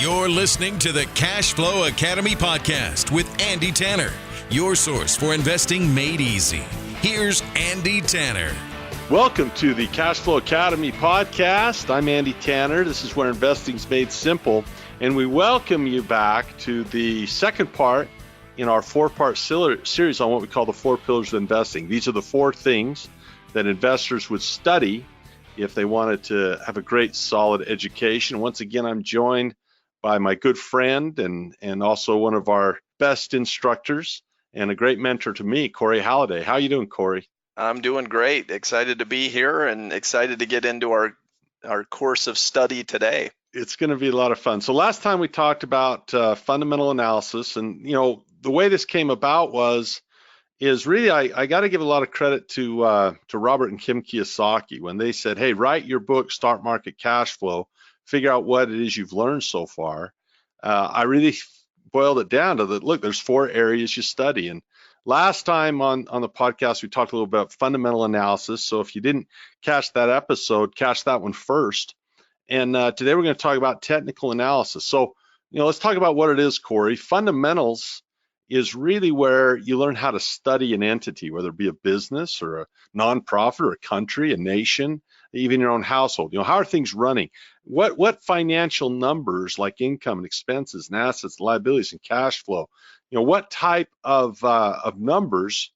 You're listening to the Cash Flow Academy podcast with Andy Tanner, your source for investing made easy. Here's Andy Tanner. Welcome to the Cash Flow Academy podcast. I'm Andy Tanner. This is where investing's made simple, and we welcome you back to the second part in our four-part series on what we call the four pillars of investing. These are the four things that investors would study if they wanted to have a great, solid education. Once again, I'm joined by my good friend and also one of our best instructors and a great mentor to me, Corey Halliday. How you doing, Corey? I'm doing great. Excited to be here and excited to get into our course of study today. It's going to be a lot of fun. So last time we talked about fundamental analysis, and the way this came about is really I got to give a lot of credit to Robert and Kim Kiyosaki when they said, "Hey, write your book, Stock Market Cash Flow. Figure out what it is you've learned so far." I really boiled it down to look, there's four areas you study. And last time on the podcast, we talked a little about fundamental analysis. So if you didn't catch that episode, catch that one first. And today we're going to talk about technical analysis. So, let's talk about what it is, Corey. Fundamentals is really where you learn how to study an entity, whether it be a business or a nonprofit or a country, a nation, even your own household. How are things running? What financial numbers like income and expenses and assets, liabilities and cash flow, what type of numbers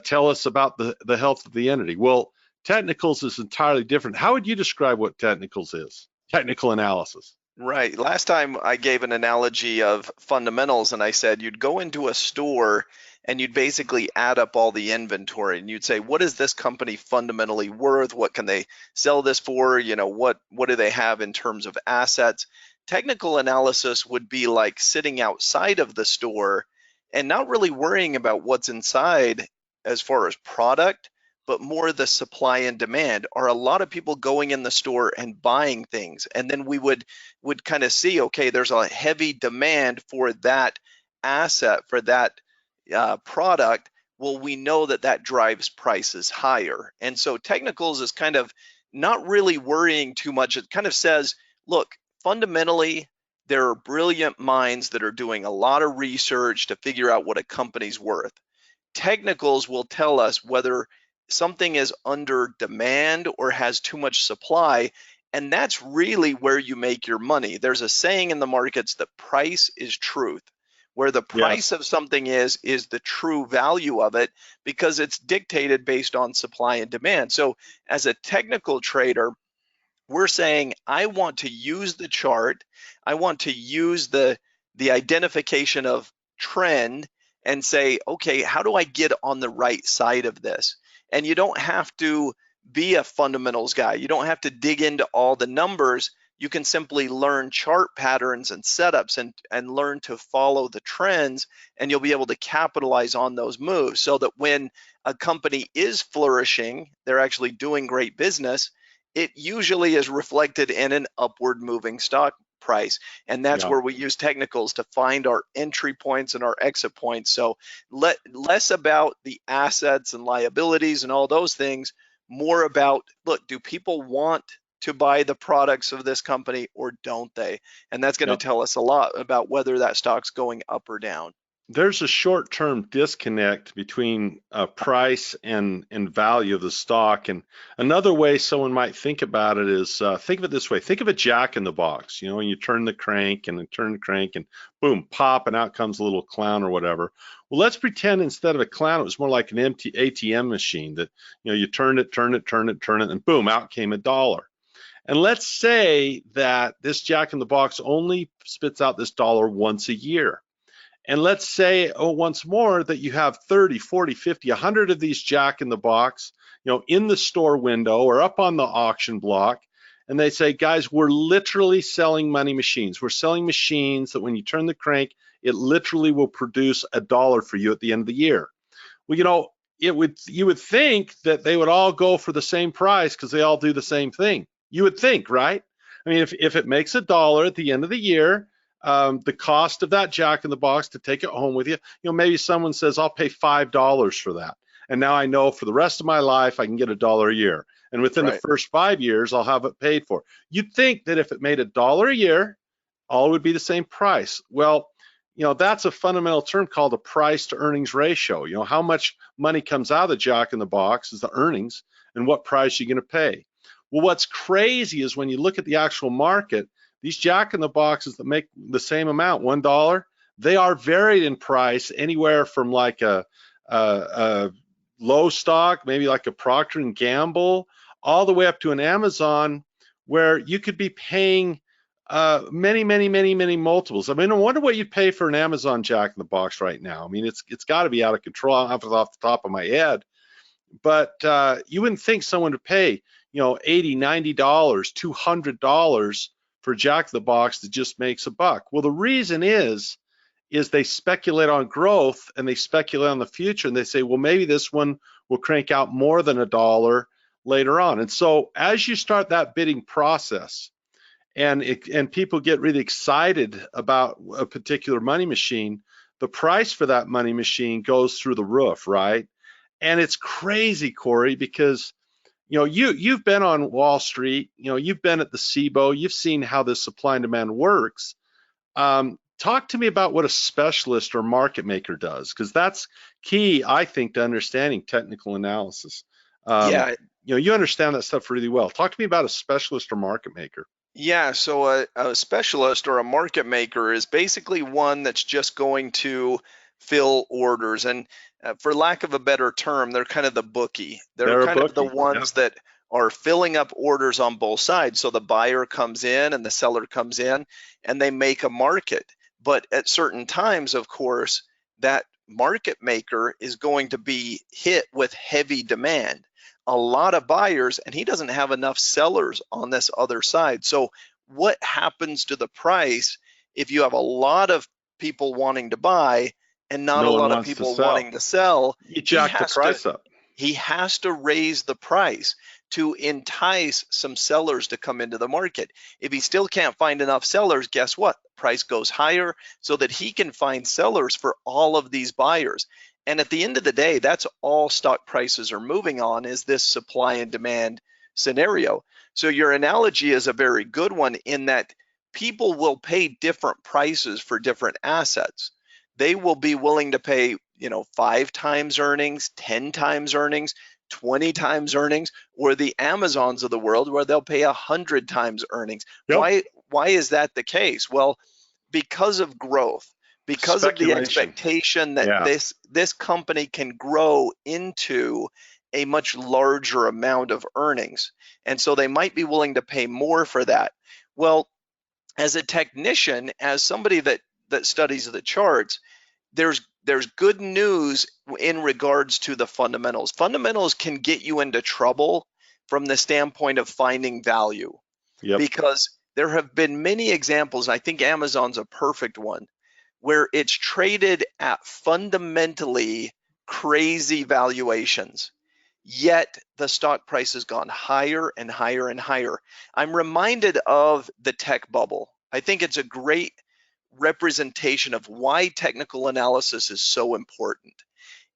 tell us about the health of the entity? Well, technicals is entirely different. How would you describe what technicals is? Technical analysis. Right. Last time I gave an analogy of fundamentals, and I said you'd go into a store and you'd basically add up all the inventory and you'd say, what is this company fundamentally worth? What can they sell this for? What do they have in terms of assets? Technical analysis would be like sitting outside of the store and not really worrying about what's inside as far as product, but more the supply and demand. Are a lot of people going in the store and buying things? And then we would kind of see, okay, there's a heavy demand for that asset, for that product. Well, we know that drives prices higher. And so technicals is kind of not really worrying too much. It kind of says, look, fundamentally, there are brilliant minds that are doing a lot of research to figure out what a company's worth. Technicals will tell us whether something is under demand or has too much supply, and that's really where you make your money. There's a saying in the markets that price is truth. Where the price of something is the true value of it, because it's dictated based on supply and demand. So as a technical trader, we're saying, I want to use the chart, I want to use the identification of trend and say, okay, how do I get on the right side of this? And you don't have to be a fundamentals guy. You don't have to dig into all the numbers. You can simply learn chart patterns and setups and learn to follow the trends, and you'll be able to capitalize on those moves so that when a company is flourishing, they're actually doing great business, it usually is reflected in an upward moving stock price. And that's where we use technicals to find our entry points and our exit points. So less about the assets and liabilities and all those things, more about, look, do people want to buy the products of this company or don't they? And that's going to tell us a lot about whether that stock's going up or down. There's a short-term disconnect between price and value of the stock. And another way someone might think about it is, think of it this way. Think of a jack in the box, and you turn the crank and boom, pop, and out comes a little clown or whatever. Well, let's pretend instead of a clown, it was more like an empty ATM machine that, you turn it, and boom, out came $1. And let's say that this jack in the box only spits out this $1 once a year. And let's say, once more, that you have 30, 40, 50, 100 of these jack in the box, in the store window or up on the auction block. And they say, guys, we're literally selling money machines. We're selling machines that when you turn the crank, it literally will produce $1 for you at the end of the year. Well, you would think that they would all go for the same price because they all do the same thing. You would think, right? I mean, if it makes $1 at the end of the year, the cost of that jack in the box to take it home with you, maybe someone says, I'll pay $5 for that. And now I know for the rest of my life, I can get $1 a year. And within the first 5 years, I'll have it paid for. You'd think that if it made $1 a year all would be the same price. Well, that's a fundamental term called the price to earnings ratio. How much money comes out of the Jack in the Box is the earnings, and what price you're going to pay. Well, what's crazy is when you look at the actual market, these Jack in the Boxes that make the same amount, $1, they are varied in price anywhere from like a low stock, maybe like a Procter and Gamble, all the way up to an Amazon, where you could be paying many multiples. I mean, I wonder what you'd pay for an Amazon Jack in the Box right now. I mean, it's got to be out of control. I don't have it off the top of my head, but you wouldn't think someone would pay, $80, $90, $200 for Jack in the Box that just makes a buck. Well, the reason is they speculate on growth, and they speculate on the future, and they say, well, maybe this one will crank out more than $1 later on. And so as you start that bidding process, and people get really excited about a particular money machine, the price for that money machine goes through the roof, right? And it's crazy, Corey, because you've been on Wall Street, you've been at the SIBO, you've seen how this supply and demand works. Talk to me about what a specialist or market maker does, because that's key, I think, to understanding technical analysis. Yeah. You understand that stuff really well. Talk to me about a specialist or market maker. Yeah, so a specialist or a market maker is basically one that's just going to fill orders. And for lack of a better term, they're kind of the bookie. They're kind of the ones that are filling up orders on both sides. So the buyer comes in and the seller comes in, and they make a market. But at certain times, of course, that market maker is going to be hit with heavy demand. A lot of buyers, and he doesn't have enough sellers on this other side. So what happens to the price if you have a lot of people wanting to buy and not a lot of people wanting to sell? You jack the price up. He has to raise the price to entice some sellers to come into the market. If he still can't find enough sellers, guess what? The price goes higher so that he can find sellers for all of these buyers. And at the end of the day, that's all stock prices are moving on, is this supply and demand scenario. So your analogy is a very good one, in that people will pay different prices for different assets. They will be willing to pay, 5 times earnings, 10 times earnings, 20 times earnings, or the Amazons of the world where they'll pay 100 times earnings. Yep. Why is that the case? Well, because of growth. Because of the expectation that this company can grow into a much larger amount of earnings. And so they might be willing to pay more for that. Well, as a technician, as somebody that studies the charts, there's good news in regards to the fundamentals. Fundamentals can get you into trouble from the standpoint of finding value. Yep. Because there have been many examples, I think Amazon's a perfect one, where it's traded at fundamentally crazy valuations, yet the stock price has gone higher and higher and higher. I'm reminded of the tech bubble. I think it's a great representation of why technical analysis is so important.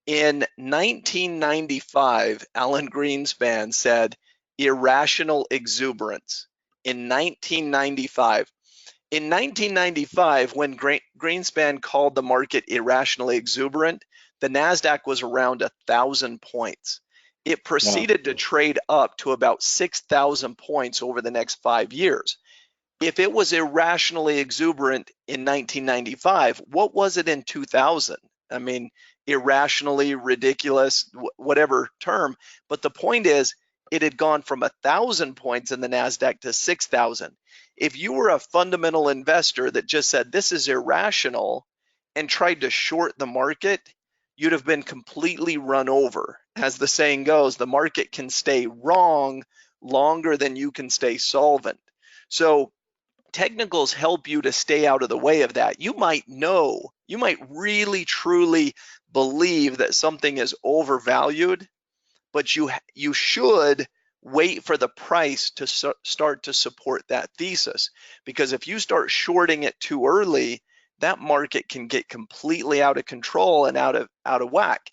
In 1995, Alan Greenspan said irrational exuberance. In 1995. In 1995, when Greenspan called the market irrationally exuberant, the NASDAQ was around 1,000 points. It proceeded to trade up to about 6,000 points over the next 5 years. If it was irrationally exuberant in 1995, what was it in 2000? I mean, irrationally, ridiculous, whatever term. But the point is, it had gone from 1,000 points in the NASDAQ to 6,000. If you were a fundamental investor that just said this is irrational and tried to short the market, you'd have been completely run over. As the saying goes, the market can stay wrong longer than you can stay solvent. So technicals help you to stay out of the way of that. You might really truly believe that something is overvalued, but you should wait for the price to start to support that thesis. Because if you start shorting it too early, that market can get completely out of control and out of whack.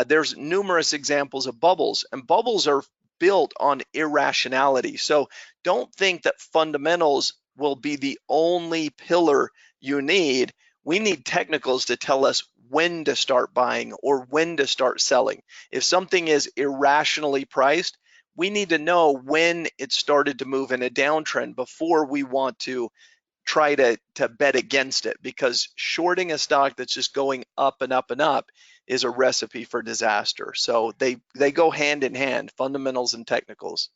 There's numerous examples of bubbles, and bubbles are built on irrationality. So don't think that fundamentals will be the only pillar you need. We need technicals to tell us when to start buying or when to start selling. If something is irrationally priced, we need to know when it started to move in a downtrend before we want to try to bet against it, because shorting a stock that's just going up and up and up is a recipe for disaster. So they go hand in hand, fundamentals and technicals.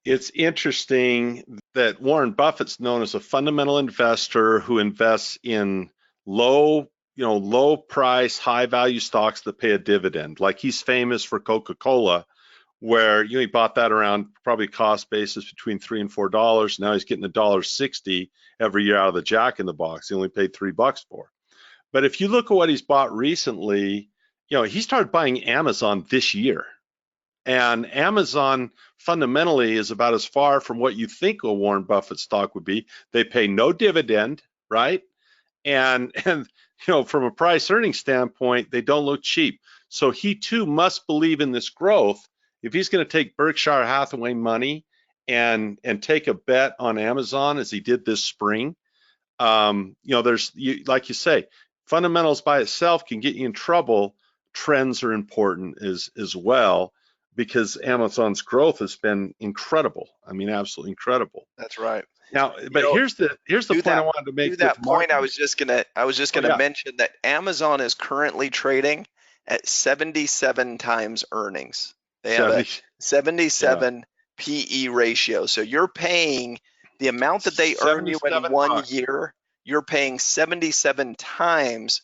It's interesting that Warren Buffett's known as a fundamental investor who invests in low price, high value stocks that pay a dividend. Like he's famous for Coca-Cola, where he bought that around probably cost basis between $3 and $4. Now he's getting $1.60 every year out of the Jack in the Box. He only paid $3 for. But if you look at what he's bought recently, he started buying Amazon this year. And Amazon fundamentally is about as far from what you think a Warren Buffett stock would be. They pay no dividend, right? And from a price earnings standpoint, they don't look cheap. So he too must believe in this growth. If he's going to take Berkshire Hathaway money and take a bet on Amazon as he did this spring, there's like you say, fundamentals by itself can get you in trouble. Trends are important as well, because Amazon's growth has been incredible. I mean, absolutely incredible. That's right. Now, but here's the point I wanted to make. To that point, I was just gonna mention that Amazon is currently trading at 77 times earnings. They have a 77 PE ratio. So you're paying the amount that they earn you in 1 year. You're paying 77 times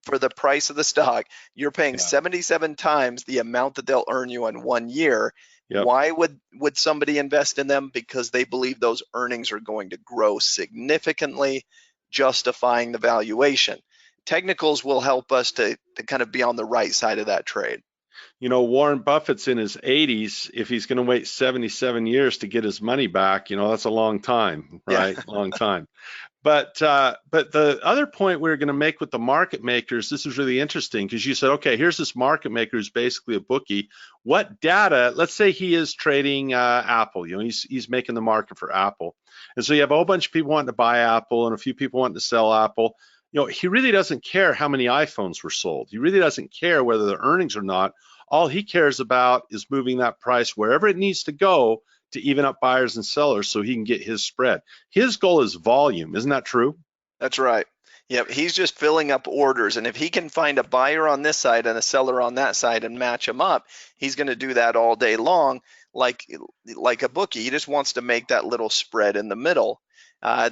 for the price of the stock. You're paying 77 times the amount that they'll earn you in 1 year. Yep. Why would somebody invest in them? Because they believe those earnings are going to grow significantly, justifying the valuation. Technicals will help us to kind of be on the right side of that trade. Warren Buffett's in his 80s. If he's going to wait 77 years to get his money back, that's a long time, right? Yeah. Long time. But the other point we were going to make with the market makers, this is really interesting, because you said, okay, here's this market maker who's basically a bookie. What data? Let's say he is trading Apple. He's making the market for Apple, and so you have a whole bunch of people wanting to buy Apple and a few people wanting to sell Apple. He really doesn't care how many iPhones were sold. He really doesn't care whether the earnings or not. All he cares about is moving that price wherever it needs to go to even up buyers and sellers so he can get his spread. His goal is volume. Isn't that true? That's right. Yep. He's just filling up orders. And if he can find a buyer on this side and a seller on that side and match them up, he's going to do that all day long, like a bookie. He just wants to make that little spread in the middle,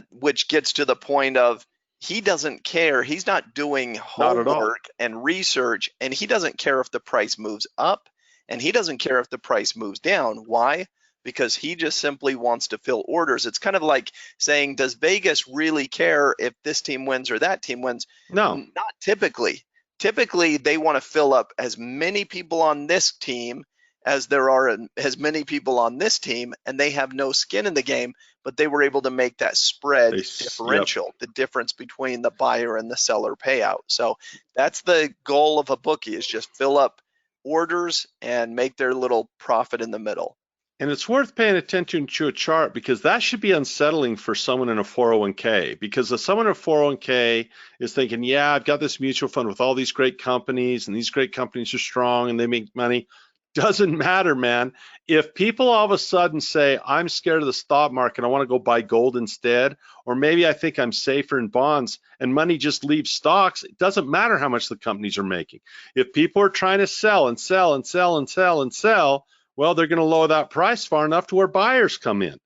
which gets to the point of he doesn't care. He's not doing homework and research, and he doesn't care if the price moves up, and he doesn't care if the price moves down. Why? Because he just simply wants to fill orders. It's kind of like saying, does Vegas really care if this team wins or that team wins? No, not typically. Typically, they want to fill up as many people on this team as there are as many people on this team, and they have no skin in the game, but they were able to make that spread differential, the difference between the buyer and the seller payout. So that's the goal of a bookie, is just fill up orders and make their little profit in the middle. And it's worth paying attention to a chart, because that should be unsettling for someone in a 401k, because if someone in a 401k is thinking, yeah, I've got this mutual fund with all these great companies, and these great companies are strong and they make money. Doesn't matter, man. If people all of a sudden say, I'm scared of the stock market, I want to go buy gold instead, or maybe I think I'm safer in bonds, and money just leaves stocks, it doesn't matter how much the companies are making. If people are trying to sell and sell and sell and sell and sell, well, they're going to lower that price far enough to where buyers come in.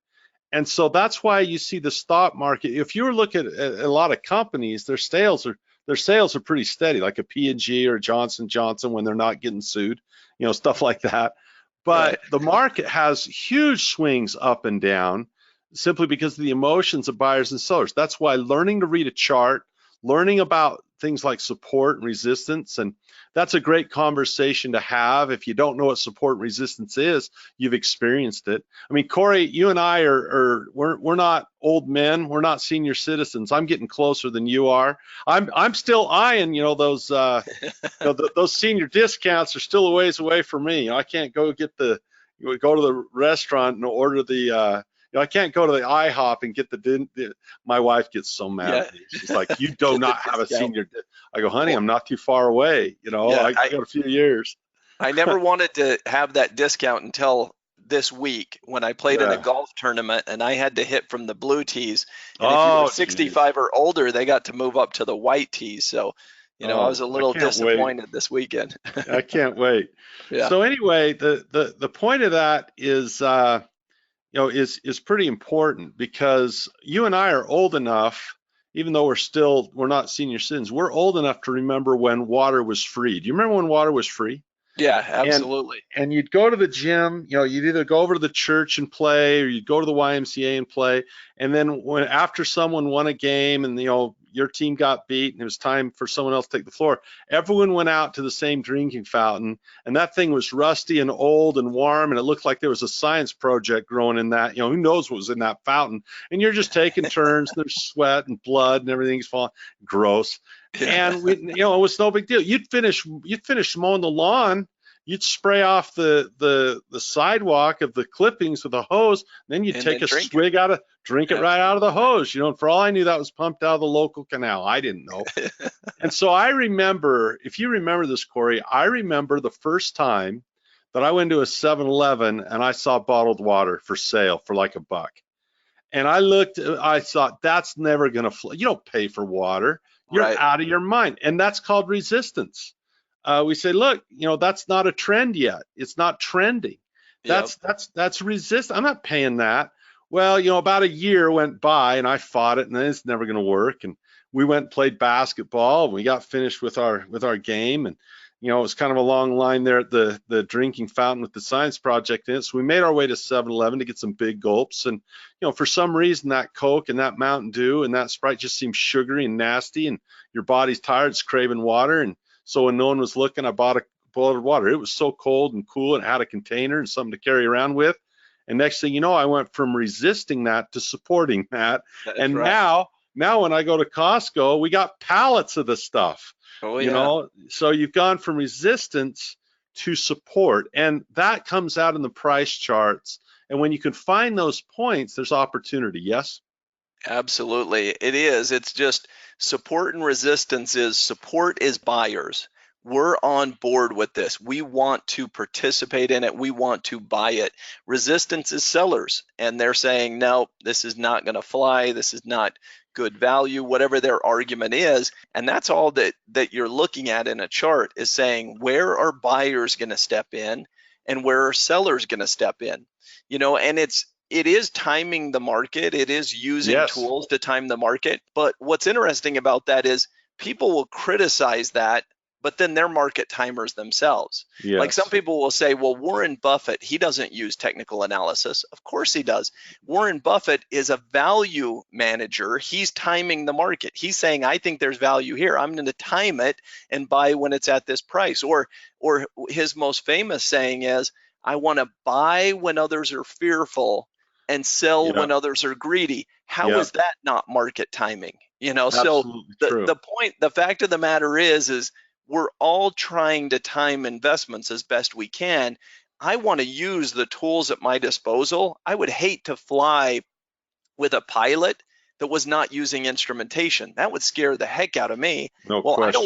And so that's why you see the stock market. If you were looking at a lot of companies, their sales are pretty steady, like a P&G or Johnson & Johnson when they're not getting sued, stuff like that. But the market has huge swings up and down simply because of the emotions of buyers and sellers. That's why learning to read a chart, learning about things like support and resistance, and that's a great conversation to have. If you don't know what support and resistance is, you've experienced it. I mean, Corey, you and I we're not old men, we're not senior citizens. I'm getting closer than you are. I'm still eyeing, those those senior discounts are still a ways away from me. I can't go to the restaurant and order the I can't go to the IHOP and get my wife gets so mad at me. She's like, you do not have a senior. I go, honey, I'm not too far away. I got a few years. I never wanted to have that discount until this week when I played in a golf tournament and I had to hit from the blue tees. And if you were 65 or older, they got to move up to the white tees. So, I was a little disappointed this weekend. I can't wait. Yeah. So anyway, the point of that is, is pretty important, because you and I are old enough, even though we're not senior citizens, we're old enough to remember when water was free. Do you remember when water was free? Yeah, absolutely. And you'd go to the gym, you'd either go over to the church and play, or you'd go to the YMCA and play. And then after someone won a game and, your team got beat and it was time for someone else to take the floor, everyone went out to the same drinking fountain, and that thing was rusty and old and warm, and it looked like there was a science project growing in that. Who knows what was in that fountain? And you're just taking turns, and there's sweat and blood and everything's falling. Gross. And it was no big deal. You'd finish mowing the lawn, you'd spray off the sidewalk of the clippings with a hose, then you'd take a swig drink it right out of the hose. For all I knew, that was pumped out of the local canal. I didn't know. And so I remember, if you remember this, Corey, I remember the first time that I went to a 7-Eleven and I saw bottled water for sale for like $1. And I thought, that's never going to fly. You don't pay for water. You're out of your mind. And that's called resistance. We say, look, that's not a trend yet. It's not trending. That's resist. I'm not paying that. Well, about a year went by and I fought it, and then it's never going to work. And we went and played basketball, and we got finished with our game. And, it was kind of a long line there at the drinking fountain with the science project in it. So we made our way to 7-Eleven to get some big gulps. And, for some reason, that Coke and that Mountain Dew and that Sprite just seemed sugary and nasty, and your body's tired, it's craving water. And so when no one was looking, I bought a bottled water. It was so cold and cool, and had a container and something to carry around with. And next thing you know, I went from resisting that to supporting that. And now when I go to Costco, we got pallets of the stuff. So you've gone from resistance to support, and that comes out in the price charts. And when you can find those points, there's opportunity. Yes? Absolutely. It is. It's just support and resistance support is buyers. We're on board with this. We want to participate in it. We want to buy it. Resistance is sellers, and they're saying, no, this is not going to fly. This is not good value, whatever their argument is. And that's all that you're looking at in a chart, is saying, where are buyers going to step in and where are sellers going to step in? And it is timing the market. It is using tools to time the market. But what's interesting about that is people will criticize that, but then they're market timers themselves. Yes. Like some people will say, well, Warren Buffett, he doesn't use technical analysis. Of course he does. Warren Buffett is a value manager. He's timing the market. He's saying, I think there's value here. I'm going to time it and buy when it's at this price. Or his most famous saying is, I want to buy when others are fearful and sell when others are greedy. How is that not market timing? So the fact of the matter is we're all trying to time investments as best we can. I want to use the tools at my disposal. I would hate to fly with a pilot that was not using instrumentation. That would scare the heck out of me. No question.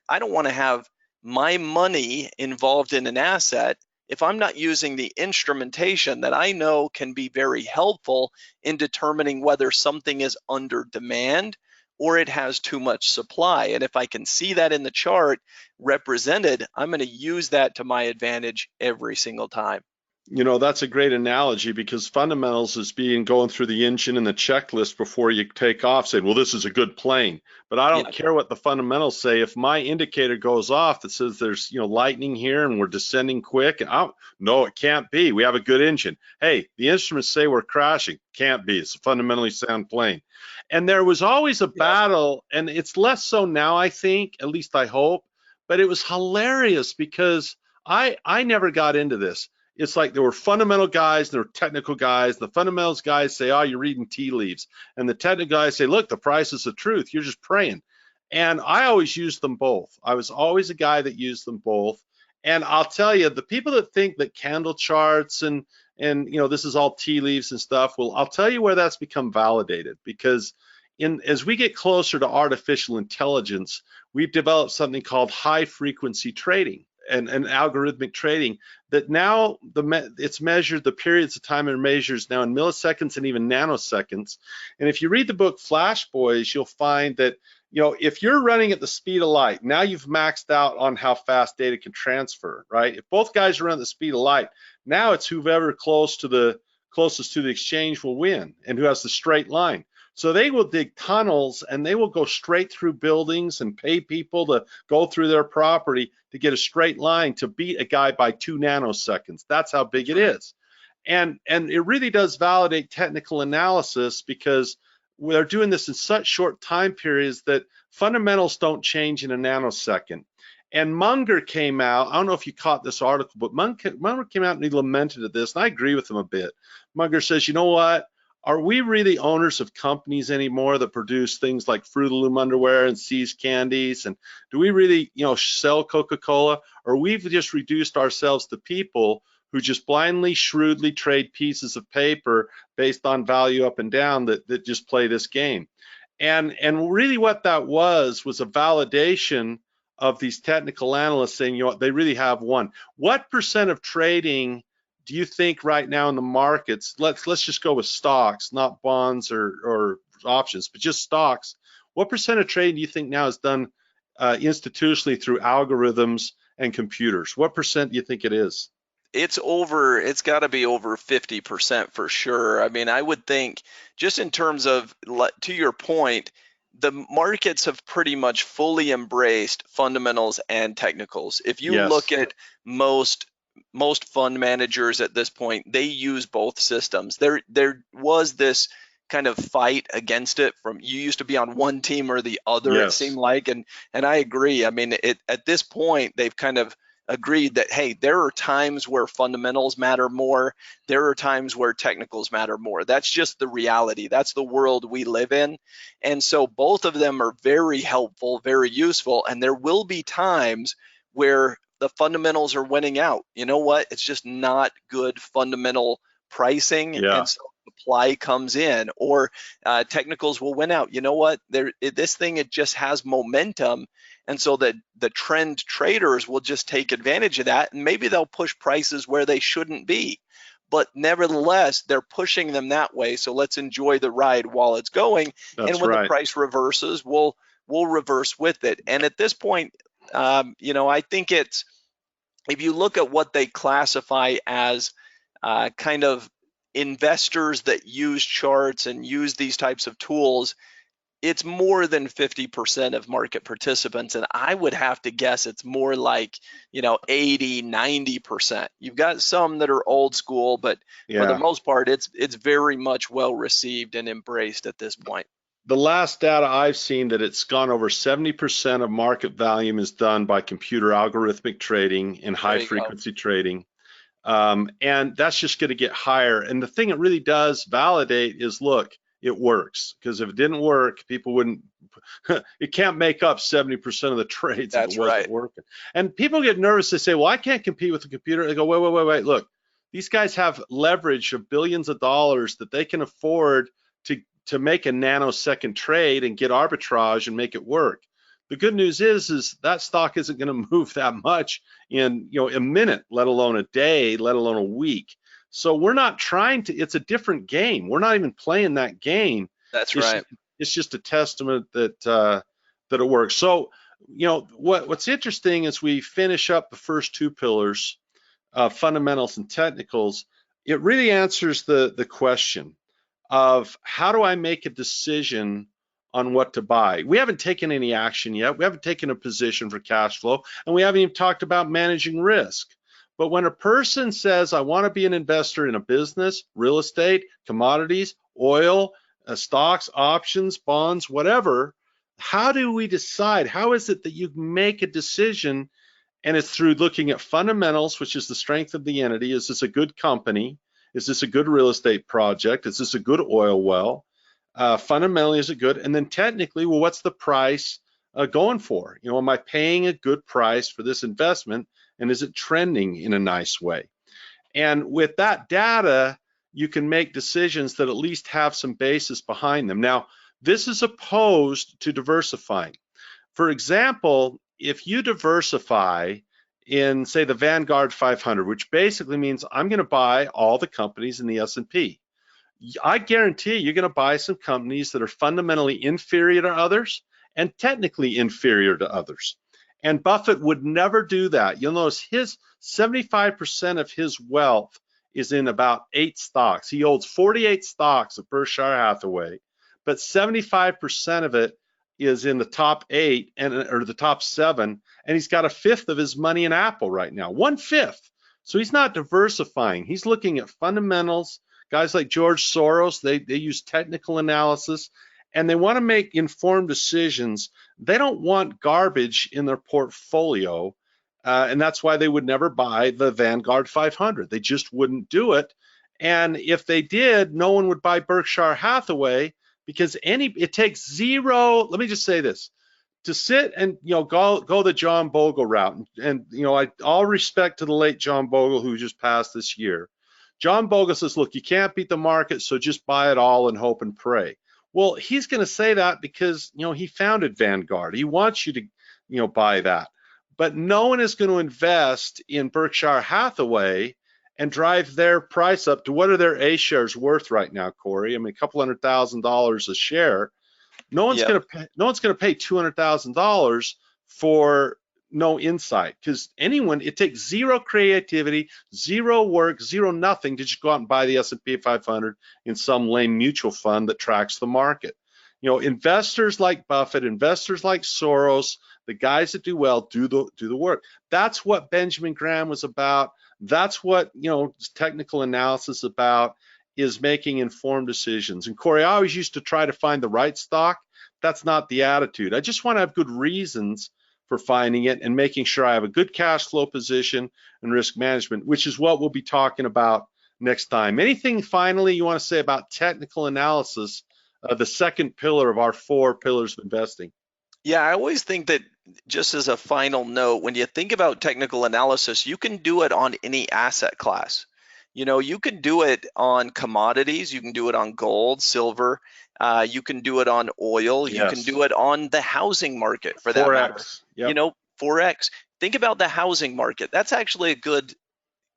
I don't want to have my money involved in an asset if I'm not using the instrumentation that I know can be very helpful in determining whether something is under demand or it has too much supply. And if I can see that in the chart represented, I'm going to use that to my advantage every single time. That's a great analogy, because fundamentals is going through the engine and the checklist before you take off, saying, well, this is a good plane. But I don't care what the fundamentals say. If my indicator goes off that says there's lightning here and we're descending quick, no, it can't be. We have a good engine. Hey, the instruments say we're crashing. Can't be. It's a fundamentally sound plane. And there was always a battle, and it's less so now, I think, at least I hope. But it was hilarious because I never got into this. It's like there were fundamental guys and there were technical guys. The fundamentals guys say, oh, you're reading tea leaves. And the technical guys say, look, the price is the truth. You're just praying. And I always used them both. I was always a guy that used them both. And I'll tell you, the people that think that candle charts and and this is all tea leaves and stuff. Well, I'll tell you where that's become validated, because as we get closer to artificial intelligence, we've developed something called high frequency trading and algorithmic trading, that now it's measured, the periods of time are measures now in milliseconds and even nanoseconds. And if you read the book Flash Boys, you'll find that if you're running at the speed of light, now you've maxed out on how fast data can transfer, right? If both guys run at the speed of light, now it's whoever closest to the exchange will win, and who has the straight line. So they will dig tunnels, and they will go straight through buildings and pay people to go through their property to get a straight line to beat a guy by 2 nanoseconds. That's how big it is. And it really does validate technical analysis, because they're doing this in such short time periods that fundamentals don't change in a nanosecond. And Munger came out, I don't know if you caught this article, but Munger came out and he lamented at this, and I agree with him a bit. Munger says, you know what? Are we really owners of companies anymore that produce things like Fruit of the Loom underwear and See's candies? And do we really, sell Coca-Cola? Or we've just reduced ourselves to people who just blindly, shrewdly trade pieces of paper based on value up and down that just play this game? And really what that was a validation of these technical analysts saying, they really have won. What percent of trading do you think right now in the markets, let's just go with stocks, not bonds or options, but just stocks, what percent of trading do you think now is done institutionally through algorithms and computers? What percent do you think it is? It's got to be over 50% for sure. I mean, I would think, just in terms of, to your point, the markets have pretty much fully embraced fundamentals and technicals. If you look at most fund managers at this point, they use both systems. There was this kind of fight against it from, you used to be on one team or the other, it seemed like, and I agree. I mean, at this point, they've kind of agreed that, hey, there are times where fundamentals matter more, there are times where technicals matter more. That's just the reality. That's the world we live in. And so both of them are very helpful, very useful, and there will be times where the fundamentals are winning out. You know what? It's just not good fundamental pricing, and so supply comes in, or technicals will win out. You know what? This thing, it just has momentum, and so that the trend traders will just take advantage of that, and maybe they'll push prices where they shouldn't be, but nevertheless, they're pushing them that way. So let's enjoy the ride while it's going. And when the price reverses, we'll reverse with it. And at this point, I think it's, if you look at what they classify as kind of investors that use charts and use these types of tools, it's more than 50% of market participants. And I would have to guess it's more like, 80, 90%. You've got some that are old school, but for the most part, it's very much well received and embraced at this point. The last data I've seen, that it's gone over 70% of market volume is done by computer algorithmic trading and high frequency trading. And that's just going to get higher. And the thing it really does validate is, look, it works. Because if it didn't work, people wouldn't, it can't make up 70% of the trades if it wasn't working. And people get nervous. They say, well, I can't compete with the computer. They go, wait, look, these guys have leverage of billions of dollars that they can afford to make a nanosecond trade and get arbitrage and make it work. The good news is that stock isn't going to move that much in a minute, let alone a day, let alone a week. So we're not trying to, it's a different game. We're not even playing that game. That's right. It's just a testament that it works. So, what's interesting is we finish up the first two pillars, fundamentals and technicals. It really answers the question of, how do I make a decision on what to buy? We haven't taken any action yet. We haven't taken a position for cash flow, and we haven't even talked about managing risk. But when a person says, I want to be an investor in a business, real estate, commodities, oil, stocks, options, bonds, whatever, how do we decide? How is it that you make a decision? And it's through looking at fundamentals, which is the strength of the entity. Is this a good company? Is this a good real estate project? Is this a good oil well? Fundamentally, is it good? And then technically, well, what's the price going for? Am I paying a good price for this investment? And is it trending in a nice way? And with that data, you can make decisions that at least have some basis behind them. Now, this is opposed to diversifying. For example, if you diversify in, say, the Vanguard 500, which basically means I'm going to buy all the companies in the S&P, I guarantee you're going to buy some companies that are fundamentally inferior to others and technically inferior to others. And Buffett would never do that. You'll notice his 75% of his wealth is in about 8 stocks. He holds 48 stocks of Berkshire Hathaway, but 75% of it is in the top 8 or the top 7, and he's got a fifth of his money in Apple right now, 1/5. So he's not diversifying. He's looking at fundamentals. Guys like George Soros, they use technical analysis, and they want to make informed decisions. They don't want garbage in their portfolio, and that's why they would never buy the Vanguard 500. They just wouldn't do it. And if they did, no one would buy Berkshire Hathaway, because it takes zero. Let me just say this: to sit and go the John Bogle route, and all respect to the late John Bogle, who just passed this year. John Bogle says, look, you can't beat the market, so just buy it all and hope and pray. Well, he's going to say that because he founded Vanguard. He wants you to buy that. But no one is going to invest in Berkshire Hathaway and drive their price up to, what are their A shares worth right now, Corey? I mean, a couple $100,000 a share. No one's going to pay $200,000 for no insight, because it takes zero creativity, zero work, zero nothing to just go out and buy the S&P 500 in some lame mutual fund that tracks the market. Investors like Buffett, investors like Soros, the guys that do well, do the work. That's what Benjamin Graham was about. That's what technical analysis about, is making informed decisions. And Corey, I always used to try to find the right stock. That's not the attitude. I just want to have good reasons for finding it and making sure I have a good cash flow position and risk management, which is what we'll be talking about next time. Anything finally you want to say about technical analysis, the second pillar of our 4 pillars of investing? Yeah, I always think that, just as a final note, when you think about technical analysis, you can do it on any asset class. You can do it on commodities, you can do it on gold, silver, you can do it on oil, you can do it on the housing market, for that matter. Yep. Forex. Think about the housing market. That's actually a good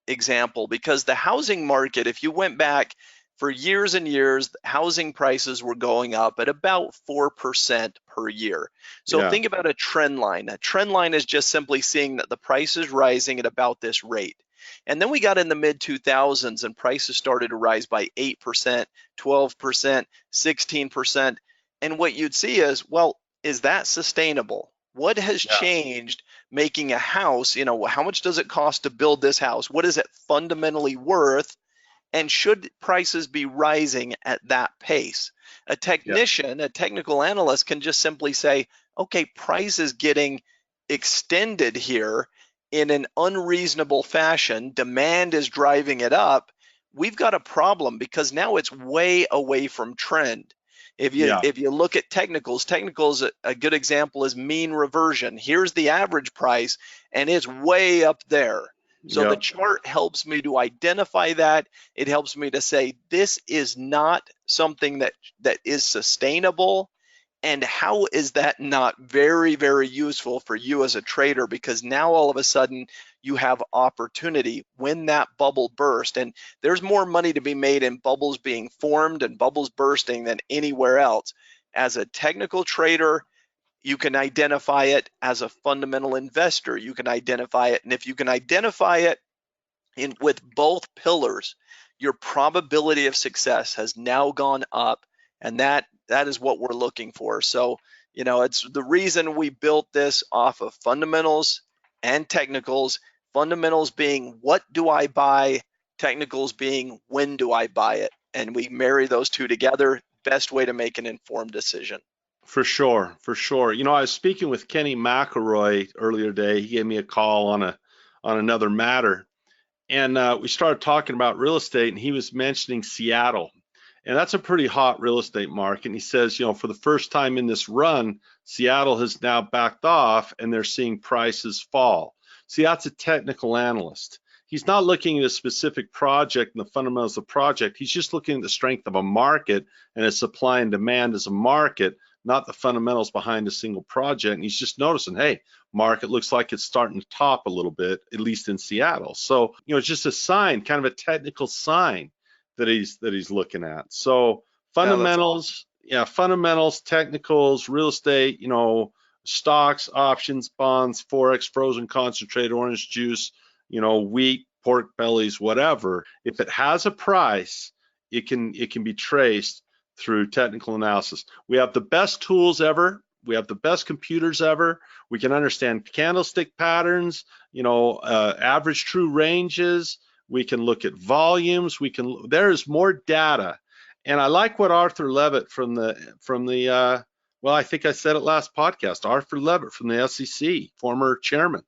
example, because the housing market, if you went back for years and years, housing prices were going up at about 4% per year. So think about a trend line. A trend line is just simply seeing that the price is rising at about this rate. And then we got in the mid 2000s and prices started to rise by 8%, 12%, 16%. And what you'd see is, well, is that sustainable? What has changed making a house? How much does it cost to build this house? What is it fundamentally worth? And should prices be rising at that pace? A technician, a technical analyst can just simply say, okay, price is getting extended here in an unreasonable fashion. Demand is driving it up. We've got a problem, because now it's way away from trend. If you look at technicals, a good example is mean reversion. Here's the average price, and it's way up there. So the chart helps me to identify that. It helps me to say, this is not something that is sustainable. And how is that not very, very useful for you as a trader? Because now all of a sudden you have opportunity when that bubble burst. And there's more money to be made in bubbles being formed and bubbles bursting than anywhere else. As a technical trader, you can identify it. As a fundamental investor, you can identify it. And if you can identify it with both pillars, your probability of success has now gone up. And that is what we're looking for. So, it's the reason we built this off of fundamentals and technicals. Fundamentals being, what do I buy? Technicals being, when do I buy it? And we marry those two together. Best way to make an informed decision. For sure. I was speaking with Kenny McElroy earlier today. He gave me a call on another matter, and we started talking about real estate, and he was mentioning Seattle. And that's a pretty hot real estate market. And he says, for the first time in this run, Seattle has now backed off and they're seeing prices fall. See, that's a technical analyst. he's not looking at a specific project and the fundamentals of the project. He's just looking at the strength of a market and its supply and demand as a market, not the fundamentals behind a single project. And he's just noticing, hey, market looks like it's starting to top a little bit, at least in Seattle. So, it's just a sign, kind of a technical sign that he's looking at. So fundamentals, fundamentals, technicals, real estate, stocks, options, bonds, forex, frozen concentrate, orange juice, wheat, pork bellies, whatever. If it has a price, it can be traced through technical analysis. We have the best tools ever. We have the best computers ever. We can understand candlestick patterns, average true ranges. We can look at volumes. There is more data. And I like what Arthur Levitt from the well, I think I said it last podcast, Arthur Levitt from the SEC, former chairman.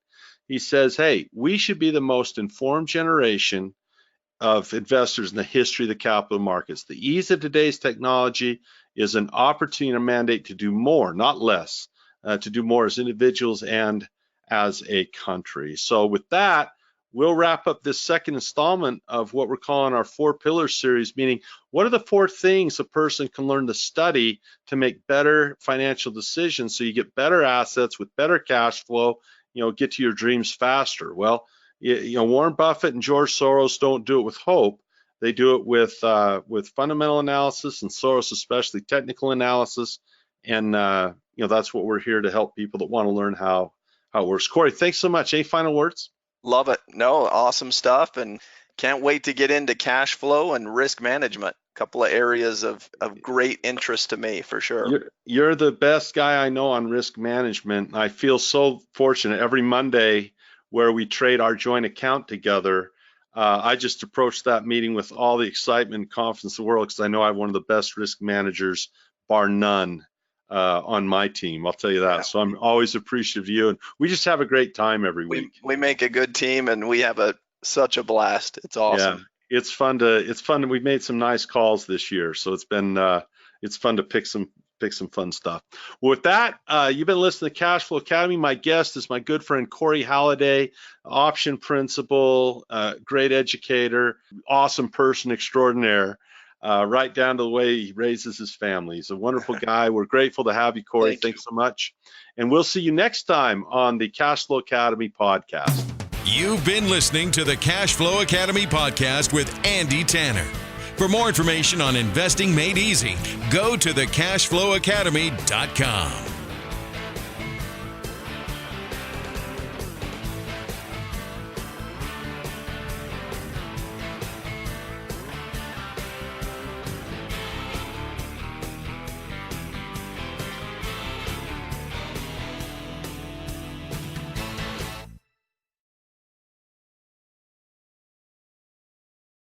He says, hey, we should be the most informed generation of investors in the history of the capital markets. The ease of today's technology is an opportunity and a mandate to do more, not less, to do more as individuals and as a country. So with that, we'll wrap up this second installment of what we're calling our 4 Pillars series, meaning what are the 4 things a person can learn to study to make better financial decisions so you get better assets with better cash flow, get to your dreams faster. Well, Warren Buffett and George Soros don't do it with hope. They do it with fundamental analysis, and Soros especially technical analysis. And that's what we're here to help people that want to learn how it works. Corey, thanks so much. Any final words? Love it. No, awesome stuff, and can't wait to get into cash flow and risk management. A couple of areas of great interest to me, for sure. You're the best guy I know on risk management. I feel so fortunate every Monday where we trade our joint account together. I just approach that meeting with all the excitement and confidence in the world because I know I have one of the best risk managers, bar none, on my team. I'll tell you that. Yeah. So I'm always appreciative of you, and we just have a great time every week. We make a good team, and we have such a blast. It's awesome. Yeah, it's fun. We've made some nice calls this year, so it's fun to pick some fun stuff. Well, with that, you've been listening to Cash Flow Academy. My guest is my good friend Corey Halliday, option principal, great educator, awesome person extraordinaire. Right down to the way he raises his family. He's a wonderful guy. We're grateful to have you, Corey. Thanks so much. And we'll see you next time on the Cash Flow Academy podcast. You've been listening to the Cash Flow Academy podcast with Andy Tanner. For more information on investing made easy, go to thecashflowacademy.com.